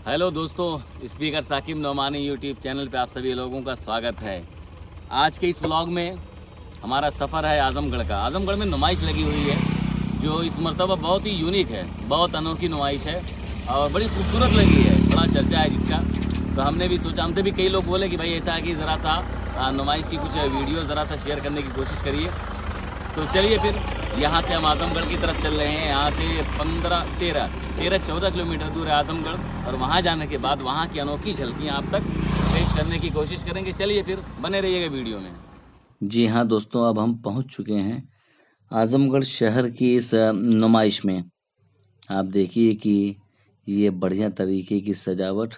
Hello दोस्तों, speaker Saqib Nomani YouTube channel पे आप सभी लोगों का स्वागत है। आज के इस व्लॉग में हमारा सफ़र है आजमगढ़ का। आजमगढ़ में नुमाइश लगी हुई है जो इस मरतबा बहुत ही यूनिक है, बहुत अनोखी नुमाइश है और बड़ी खूबसूरत लगी है, बड़ा चर्चा है जिसका। तो हमने भी सोचा, हमसे भी कई लोग बोले कि भाई ऐसा है कि ज़रा सा नुमाइश की कुछ वीडियो ज़रा सा शेयर करने की कोशिश करिए। तो चलिए फिर यहाँ से हम आजमगढ़ की तरफ चल रहे हैं। यहाँ से 13-14 किलोमीटर दूर है आजमगढ़, और वहाँ जाने के बाद वहाँ की अनोखी झलकियाँ आप तक पेश करने की कोशिश करेंगे। चलिए फिर बने रहिएगा वीडियो में। जी हाँ दोस्तों, अब हम पहुँच चुके हैं आजमगढ़ शहर की इस नुमाइश में। आप देखिए कि ये बढ़िया तरीके की सजावट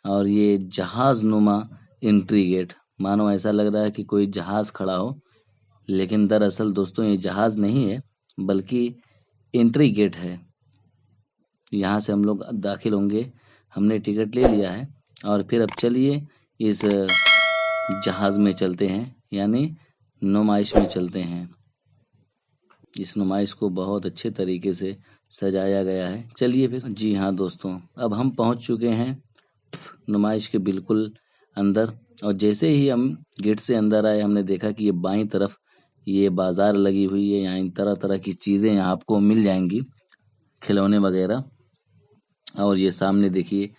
और ये जहाज़ नुमा एंट्री गेट, मानो ऐसा लग रहा है कि कोई जहाज़ खड़ा हो, लेकिन दरअसल दोस्तों ये जहाज़ नहीं है बल्कि एंट्री गेट है। यहाँ से हम लोग दाखिल होंगे। हमने टिकट ले लिया है और फिर अब चलिए इस जहाज़ में चलते हैं, यानी नुमाइश में चलते हैं। इस नुमाइश को बहुत अच्छे तरीके से सजाया गया है। चलिए फिर। जी हाँ दोस्तों, अब हम पहुँच चुके हैं नुमाइश के बिल्कुल अंदर, और जैसे ही हम गेट से अंदर आए हमने देखा कि ये बाईं तरफ ये बाजार लगी हुई है। यहाँ तरह तरह की चीज़ें यहाँ आपको मिल जाएंगी, खिलौने वगैरह। और ये सामने देखिए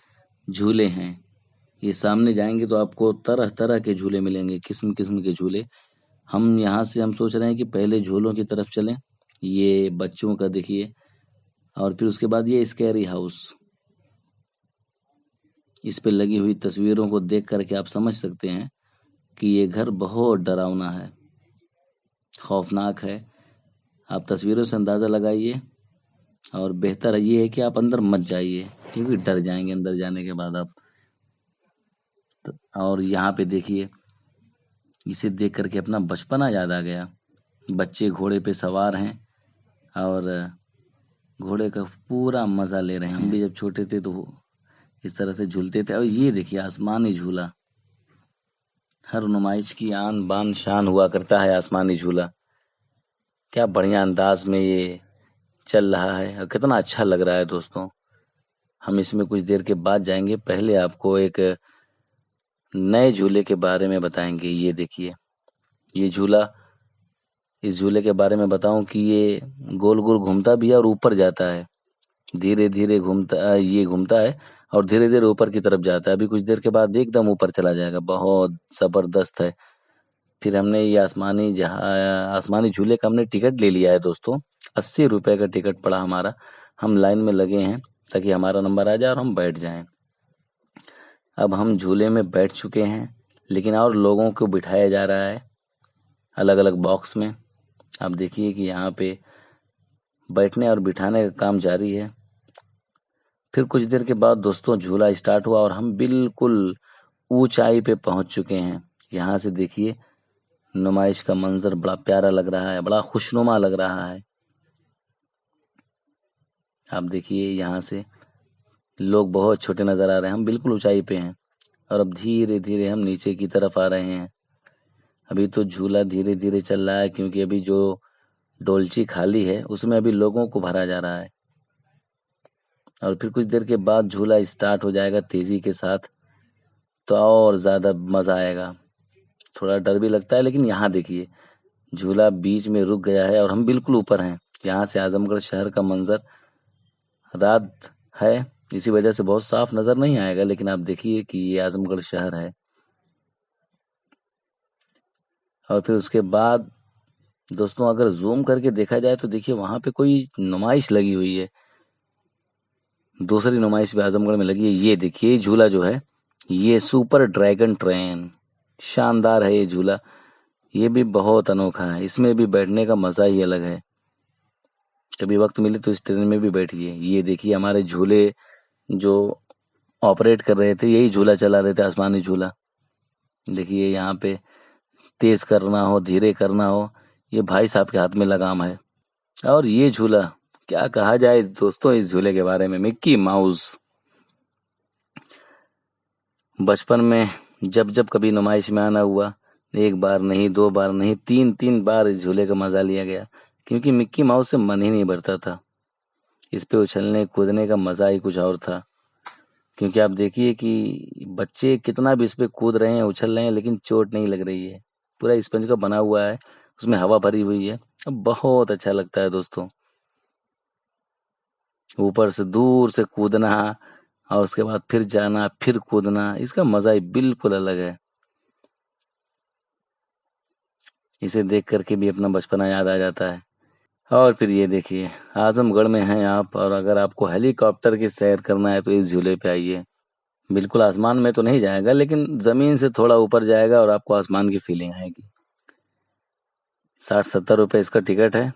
झूले हैं। ये सामने जाएंगे तो आपको तरह तरह के झूले मिलेंगे, किस्म किस्म के झूले। हम यहाँ से हम सोच रहे हैं कि पहले झूलों की तरफ चलें। ये बच्चों का देखिए, और फिर उसके बाद ये स्कैरी हाउस। इस पे लगी हुई तस्वीरों को देख करके आप समझ सकते हैं कि ये घर बहुत डरावना है, खौफनाक है। आप तस्वीरों से अंदाज़ा लगाइए, और बेहतर ये है कि आप अंदर मत जाइए क्योंकि डर जाएंगे अंदर जाने के बाद आप। और यहाँ पे देखिए, इसे देख करके अपना बचपना याद आ गया। बच्चे घोड़े पे सवार हैं और घोड़े का पूरा मज़ा ले रहे हैं। हम भी जब छोटे थे तो इस तरह से झूलते थे। और ये देखिए आसमानी झूला, हर नुमाइश की आन बान शान हुआ करता है आसमानी झूला। क्या बढ़िया अंदाज में ये चल रहा है और कितना अच्छा लग रहा है दोस्तों। हम इसमें कुछ देर के बाद जाएंगे। पहले आपको एक नए झूले के बारे में बताएंगे। ये देखिए ये झूला, इस झूले के बारे में बताऊं कि ये गोल गोल घूमता भी है और ऊपर जाता है। धीरे धीरे ये घूमता है और धीरे धीरे ऊपर की तरफ जाता है। अभी कुछ देर के बाद एकदम ऊपर चला जाएगा, बहुत ज़बरदस्त है। फिर हमने ये आसमानी झूले का हमने टिकट ले लिया है दोस्तों। 80 रुपए का टिकट पड़ा हमारा। हम लाइन में लगे हैं ताकि हमारा नंबर आ जाए और हम बैठ जाएं। अब हम झूले में बैठ चुके हैं, लेकिन और लोगों को बिठाया जा रहा है अलग अलग बॉक्स में। आप देखिए कि यहाँ पे बैठने और बिठाने का काम जारी है। फिर कुछ देर के बाद दोस्तों झूला स्टार्ट हुआ और हम बिल्कुल ऊंचाई पे पहुंच चुके हैं। यहाँ से देखिए नुमाइश का मंजर बड़ा प्यारा लग रहा है, बड़ा खुशनुमा लग रहा है। आप देखिए यहाँ से लोग बहुत छोटे नज़र आ रहे हैं। हम बिल्कुल ऊंचाई पे हैं और अब धीरे धीरे हम नीचे की तरफ आ रहे हैं। अभी तो झूला धीरे धीरे चल रहा है क्योंकि अभी जो डोलची खाली है उसमें अभी लोगों को भरा जा रहा है। और फिर कुछ देर के बाद झूला स्टार्ट हो जाएगा तेज़ी के साथ, तो और ज़्यादा मज़ा आएगा। थोड़ा डर भी लगता है, लेकिन यहाँ देखिए झूला बीच में रुक गया है और हम बिल्कुल ऊपर हैं। यहाँ से आजमगढ़ शहर का मंजर, रात है इसी वजह से बहुत साफ नज़र नहीं आएगा, लेकिन आप देखिए कि ये आजमगढ़ शहर है। और फिर उसके बाद दोस्तों अगर जूम करके देखा जाए तो देखिए वहाँ पे कोई नुमाइश लगी हुई है। दूसरी नुमाइश भी आजमगढ़ में लगी है। ये देखिए झूला जो है ये सुपर ड्रैगन ट्रेन, शानदार है ये झूला। ये भी बहुत अनोखा है, इसमें भी बैठने का मज़ा ही अलग है। कभी वक्त मिले तो इस ट्रेन में भी बैठिए। ये देखिए हमारे झूले जो ऑपरेट कर रहे थे यही झूला चला रहे थे, आसमानी झूला। देखिए यहाँ पे तेज करना हो धीरे करना हो, ये भाई साहब के हाथ में लगाम है। और ये झूला क्या कहा जाए दोस्तों इस झूले के बारे में, मिक्की माउस। बचपन में जब जब कभी नुमाइश में आना हुआ, एक बार नहीं, दो बार नहीं, तीन तीन बार इस झूले का मजा लिया गया, क्योंकि मिक्की माउस से मन ही नहीं भरता था। इस पे उछलने कूदने का मजा ही कुछ और था। क्योंकि आप देखिए कि बच्चे कितना भी इस पे कूद रहे हैं, उछल रहे हैं, लेकिन चोट नहीं लग रही है। पूरा स्पंज का बना हुआ है, उसमें हवा भरी हुई है। अब बहुत अच्छा लगता है दोस्तों, ऊपर से दूर से कूदना और उसके बाद फिर जाना, फिर कूदना, इसका मजा ही बिल्कुल अलग है। इसे देख करके भी अपना बचपना याद आ जाता है। और फिर ये देखिए, आजमगढ़ में हैं आप, और अगर आपको हेलीकॉप्टर की सैर करना है तो इस झूले पे आइए। बिल्कुल आसमान में तो नहीं जाएगा, लेकिन जमीन से थोड़ा ऊपर जाएगा और आपको आसमान की फीलिंग आएगी। 60-70 रुपए इसका टिकट है।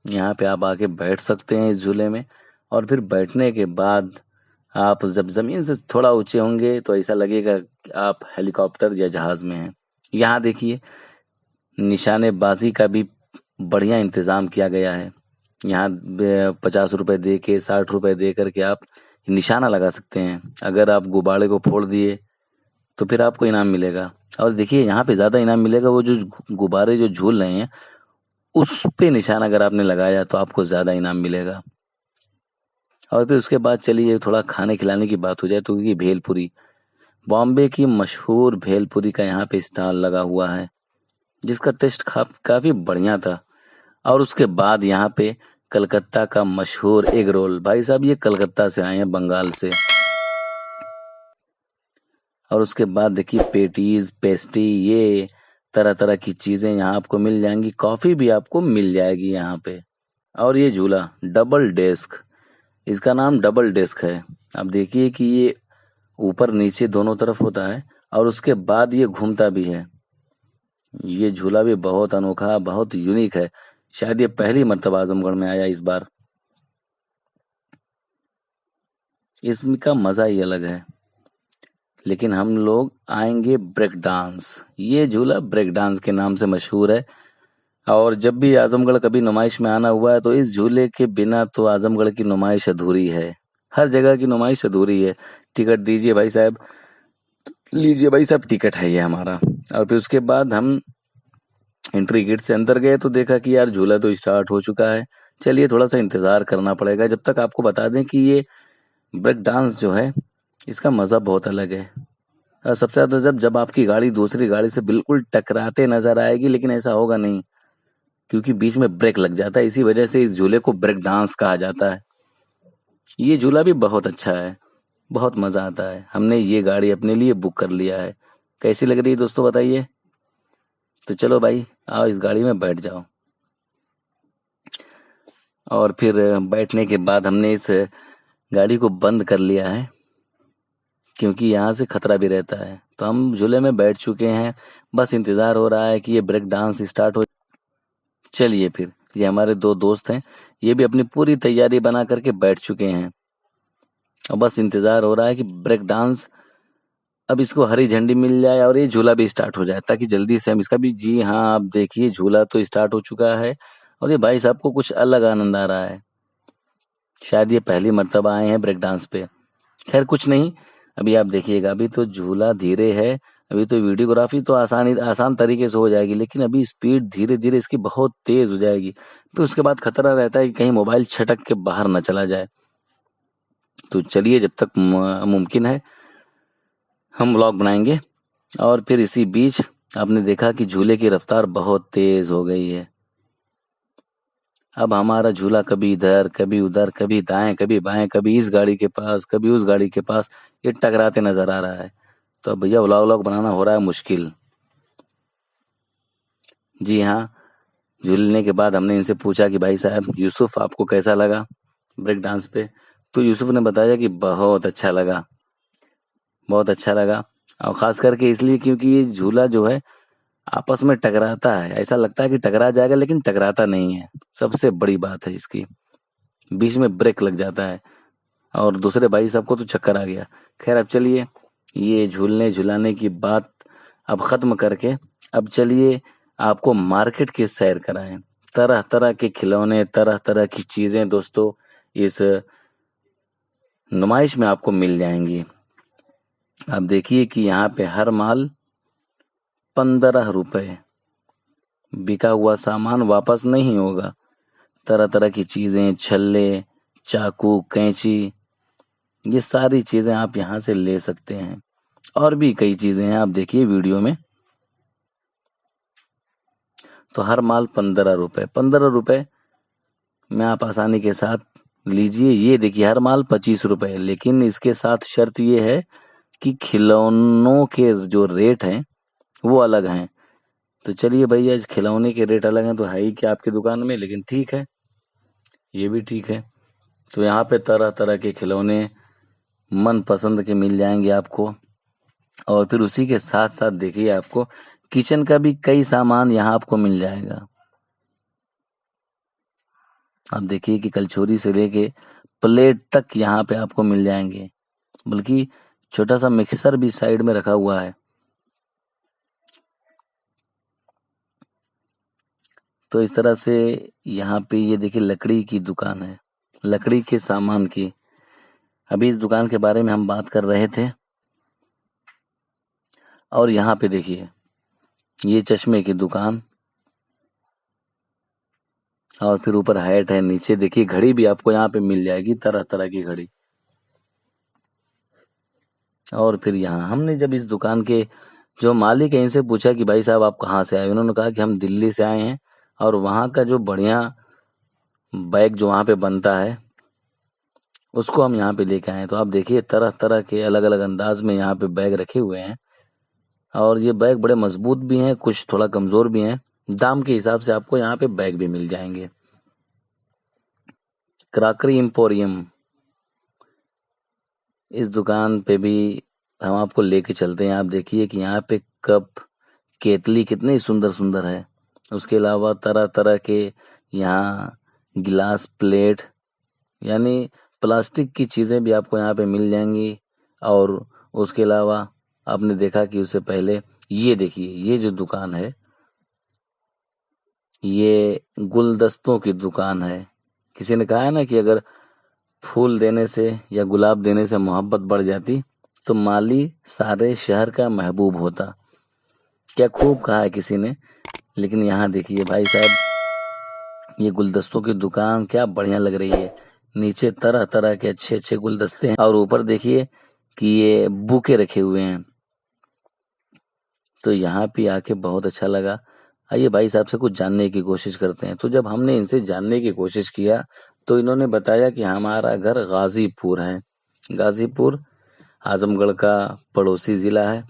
यहाँ पे आप आके बैठ सकते हैं इस झूले में, और फिर बैठने के बाद आप जब जमीन से थोड़ा ऊंचे होंगे तो ऐसा लगेगा कि आप हेलीकॉप्टर या जहाज में हैं। यहाँ देखिए, निशानेबाजी का भी बढ़िया इंतजाम किया गया है। यहाँ 50 रुपए दे के, 60 रुपए दे करके आप निशाना लगा सकते हैं। अगर आप गुब्बारे को फोड़ दिए तो फिर आपको इनाम मिलेगा। और देखिए, यहाँ पे ज़्यादा इनाम मिलेगा, वो जो गुब्बारे जो झूल रहे हैं उस पे निशान अगर आपने लगाया तो आपको ज़्यादा इनाम मिलेगा। और फिर उसके बाद चलिए थोड़ा खाने खिलाने की बात हो जाए तो ये भेलपुरी, बॉम्बे की मशहूर भेलपुरी का यहाँ पे स्टॉल लगा हुआ है, जिसका टेस्ट काफ़ी बढ़िया था। और उसके बाद यहाँ पे कलकत्ता का मशहूर एग रोल, भाई साहब ये कलकत्ता से आए हैं, बंगाल से। और उसके बाद देखिए पेटीज, पेस्ट्री, ये तरह तरह की चीज़ें यहाँ आपको मिल जाएंगी। कॉफ़ी भी आपको मिल जाएगी यहाँ पे। और ये झूला डबल डेस्क, इसका नाम डबल डेस्क है। आप देखिए कि ये ऊपर नीचे दोनों तरफ होता है, और उसके बाद ये घूमता भी है। ये झूला भी बहुत अनोखा, बहुत यूनिक है। शायद ये पहली मर्तबा आजमगढ़ में आया इस बार। इसका मज़ा ही अलग है। लेकिन हम लोग आएंगे ब्रेक डांस। ये झूला ब्रेक डांस के नाम से मशहूर है, और जब भी आजमगढ़ कभी नुमाइश में आना हुआ है तो इस झूले के बिना तो आजमगढ़ की नुमाइश अधूरी है। हर जगह की नुमाइश अधूरी है। टिकट दीजिए भाई साहब, लीजिए भाई साहब, टिकट है ये हमारा। और फिर उसके बाद हम एंट्री गेट से अंदर गए तो देखा कि यार झूला तो स्टार्ट हो चुका है। चलिए थोड़ा सा इंतज़ार करना पड़ेगा। जब तक आपको बता दें कि ये ब्रेक डांस जो है, इसका मज़ा बहुत अलग है। और सबसे ज़्यादा जब आपकी गाड़ी दूसरी गाड़ी से बिल्कुल टकराते नज़र आएगी, लेकिन ऐसा होगा नहीं क्योंकि बीच में ब्रेक लग जाता है। इसी वजह से इस झूले को ब्रेक डांस कहा जाता है। ये झूला भी बहुत अच्छा है, बहुत मज़ा आता है। हमने ये गाड़ी अपने लिए बुक कर लिया है। कैसी लग रही है दोस्तों, बताइए। तो चलो भाई, आओ इस गाड़ी में बैठ जाओ। और फिर बैठने के बाद हमने इस गाड़ी को बंद कर लिया है, क्योंकि यहाँ से खतरा भी रहता है। तो हम झूले में बैठ चुके हैं, बस इंतज़ार हो रहा है कि ये ब्रेक डांस स्टार्ट हो। चलिए फिर, ये हमारे दो दोस्त हैं, ये भी अपनी पूरी तैयारी बना करके बैठ चुके हैं। और बस इंतज़ार हो रहा है कि ब्रेक डांस अब इसको हरी झंडी मिल जाए और ये झूला भी स्टार्ट हो जाए, ताकि जल्दी से हम इसका भी। जी हाँ, आप देखिए झूला तो स्टार्ट हो चुका है, और ये भाई साहब को कुछ अलग आनंद आ रहा है। शायद ये पहली मर्तबा आए हैं ब्रेक डांस पे। खैर कुछ नहीं, अभी आप देखिएगा, अभी तो झूला धीरे है। अभी तो वीडियोग्राफी तो आसान तरीके से हो जाएगी, लेकिन अभी स्पीड धीरे धीरे इसकी बहुत तेज हो जाएगी। फिर उसके बाद खतरा रहता है कि कहीं मोबाइल छटक के बाहर न चला जाए। तो चलिए, जब तक मुमकिन है हम व्लॉग बनाएंगे। और फिर इसी बीच आपने देखा कि झूले की रफ्तार बहुत तेज हो गई है। अब हमारा झूला कभी इधर, कभी उधर, कभी दाएं, कभी बाएं, कभी इस गाड़ी के पास, कभी उस गाड़ी के पास, ये टकराते नजर आ रहा है। तो अब भैया व्लॉग बनाना हो रहा है मुश्किल। जी हाँ, झूलने के बाद हमने इनसे पूछा कि भाई साहब यूसुफ, आपको कैसा लगा ब्रेक डांस पे। तो यूसुफ ने बताया कि बहुत अच्छा लगा, बहुत अच्छा लगा। और ख़ास करके इसलिए क्योंकि ये झूला जो है आपस में टकराता है, ऐसा लगता है कि टकरा जाएगा, लेकिन टकराता नहीं है। सबसे बड़ी बात है इसकी, बीच में ब्रेक लग जाता है। और दूसरे भाई साहब को तो चक्कर आ गया। खैर अब चलिए, ये झूलने झुलाने की बात अब ख़त्म करके अब चलिए आपको मार्केट की सैर कराएं। तरह तरह के खिलौने, तरह तरह की चीज़ें दोस्तों इस नुमाइश में आपको मिल जाएंगी। आप देखिए कि यहाँ पे हर माल 15 रुपए, बिका हुआ सामान वापस नहीं होगा। तरह तरह की चीज़ें, छल्ले, चाकू, कैंची, ये सारी चीज़ें आप यहाँ से ले सकते हैं। और भी कई चीज़ें हैं, आप देखिए वीडियो में। तो हर माल 15 रुपये, 15 रुपये में आप आसानी के साथ लीजिए। ये देखिए हर माल 25 रुपये, लेकिन इसके साथ शर्त ये है कि खिलौनों के जो रेट हैं वो अलग हैं। तो चलिए भैया, इस खिलौने के रेट अलग हैं तो है ही क्या आपकी दुकान में, लेकिन ठीक है, ये भी ठीक है। तो यहाँ पे तरह तरह के खिलौने मन पसंद के मिल जाएंगे आपको। और फिर उसी के साथ साथ देखिए आपको किचन का भी कई सामान यहाँ आपको मिल जाएगा। आप देखिए कि कलछुली से लेके प्लेट तक यहाँ पे आपको मिल जाएंगे, बल्कि छोटा सा मिक्सर भी साइड में रखा हुआ है। तो इस तरह से यहाँ पे ये देखिए लकड़ी की दुकान है, लकड़ी के सामान की। अभी इस दुकान के बारे में हम बात कर रहे थे। और यहाँ पे देखिए ये चश्मे की दुकान, और फिर ऊपर हैट है, नीचे देखिए घड़ी भी आपको यहाँ पे मिल जाएगी, तरह तरह की घड़ी। और फिर यहाँ हमने जब इस दुकान के जो मालिक है इनसे पूछा कि भाई साहब आप कहाँ से आए, उन्होंने कहा कि हम दिल्ली से आए हैं और वहाँ का जो बढ़िया बैग जो वहाँ पे बनता है उसको हम यहाँ पे लेके आए हैं। तो आप देखिए तरह तरह के अलग अलग अंदाज में यहाँ पे बैग रखे हुए हैं, और ये बैग बड़े मजबूत भी हैं, कुछ थोड़ा कमज़ोर भी हैं। दाम के हिसाब से आपको यहाँ पे बैग भी मिल जाएंगे। क्राकरी एम्पोरियम, इस दुकान पे भी हम आपको लेके चलते हैं। आप देखिए कि यहाँ पे कप, केतली कितनी सुंदर सुंदर है। उसके अलावा तरह तरह के यहाँ गिलास, प्लेट, यानी प्लास्टिक की चीज़ें भी आपको यहाँ पे मिल जाएंगी। और उसके अलावा आपने देखा कि उससे पहले ये देखिए, ये जो दुकान है ये गुलदस्तों की दुकान है। किसी ने कहा है ना कि अगर फूल देने से या गुलाब देने से मोहब्बत बढ़ जाती तो माली सारे शहर का महबूब होता। क्या खूब कहा है किसी ने। लेकिन यहाँ देखिए भाई साहब, ये गुलदस्तों की दुकान क्या बढ़िया लग रही है। नीचे तरह तरह के अच्छे अच्छे गुलदस्ते हैं, और ऊपर देखिए कि ये बुके रखे हुए हैं। तो यहाँ पे आके बहुत अच्छा लगा। आइए भाई साहब से कुछ जानने की कोशिश करते हैं। तो जब हमने इनसे जानने की कोशिश किया तो इन्होंने बताया कि हमारा घर गाजीपुर है। गाजीपुर आजमगढ़ का पड़ोसी ज़िला है,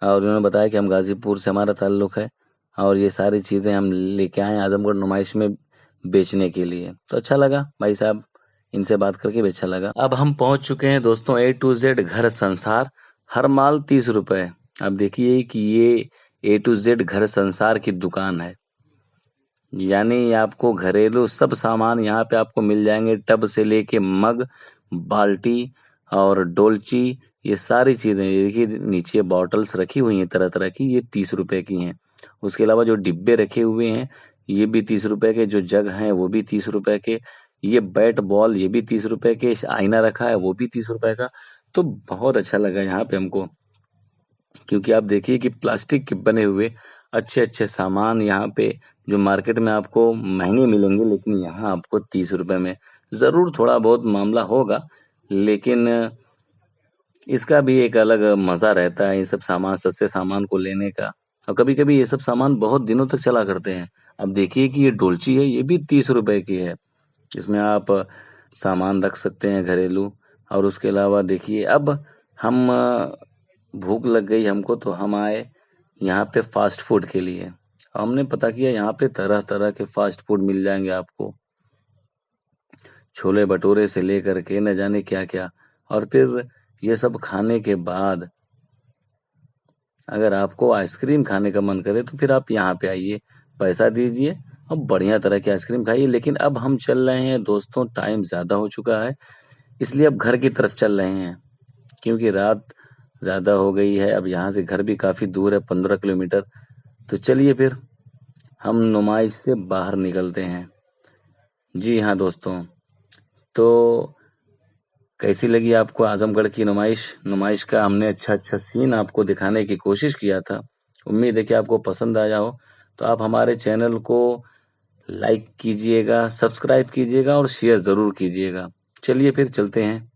और उन्होंने बताया कि हम गाजीपुर से हमारा ताल्लुक़ है, और ये सारी चीज़ें हम लेके आए आजमगढ़ नुमाइश में बेचने के लिए। तो अच्छा लगा भाई साहब, इनसे बात करके भी अच्छा लगा। अब हम पहुंच चुके हैं दोस्तों A to Z घर संसार, हर माल 30 रुपये। अब देखिए कि ये A to Z घर संसार की दुकान है, यानी आपको घरेलू सब सामान यहाँ पे आपको मिल जाएंगे। टब से लेके मग, बाल्टी और डोलची, ये सारी चीज़ें। ये देखिए नीचे बॉटल्स रखी हुई हैं तरह तरह की, ये 30 रुपए की हैं। उसके अलावा जो डिब्बे रखे हुए हैं ये भी 30 रुपए के, जो जग हैं वो भी 30 रुपए के, ये बैट बॉल ये भी 30 रुपए के, आईना रखा है वो भी 30 रुपए का। तो बहुत अच्छा लगा यहाँ पे हमको, क्योंकि आप देखिए कि प्लास्टिक के बने हुए अच्छे अच्छे सामान यहाँ पे जो मार्केट में आपको महंगे मिलेंगे, लेकिन यहाँ आपको 30 रुपए में। ज़रूर थोड़ा बहुत मामला होगा, लेकिन इसका भी एक अलग मज़ा रहता है, ये सब सामान, सस्ते सामान को लेने का। और कभी कभी ये सब सामान बहुत दिनों तक चला करते हैं। अब देखिए कि ये डोलची है, ये भी 30 रुपए की है। इसमें आप सामान रख सकते हैं घरेलू। और उसके अलावा देखिए अब हम भूख लग गई हमको, तो हम आए यहाँ पे फास्ट फूड के लिए। हमने पता किया यहाँ पे तरह तरह के फास्ट फूड मिल जाएंगे आपको, छोले भटूरे से लेकर के न जाने क्या क्या। और फिर ये सब खाने के बाद अगर आपको आइसक्रीम खाने का मन करे तो फिर आप यहाँ पे आइए, पैसा दीजिए और बढ़िया तरह की आइसक्रीम खाइए। लेकिन अब हम चल रहे हैं दोस्तों, टाइम ज़्यादा हो चुका है, इसलिए अब घर की तरफ चल रहे हैं, क्योंकि रात ज़्यादा हो गई है। अब यहाँ से घर भी काफ़ी दूर है, 15 किलोमीटर। तो चलिए फिर हम नुमाइश से बाहर निकलते हैं। जी हाँ दोस्तों, तो कैसी लगी आपको आजमगढ़ की नुमाइश का हमने अच्छा अच्छा सीन आपको दिखाने की कोशिश किया था। उम्मीद है कि आपको पसंद आया हो। तो आप हमारे चैनल को लाइक कीजिएगा, सब्सक्राइब कीजिएगा और शेयर ज़रूर कीजिएगा। चलिए फिर चलते हैं।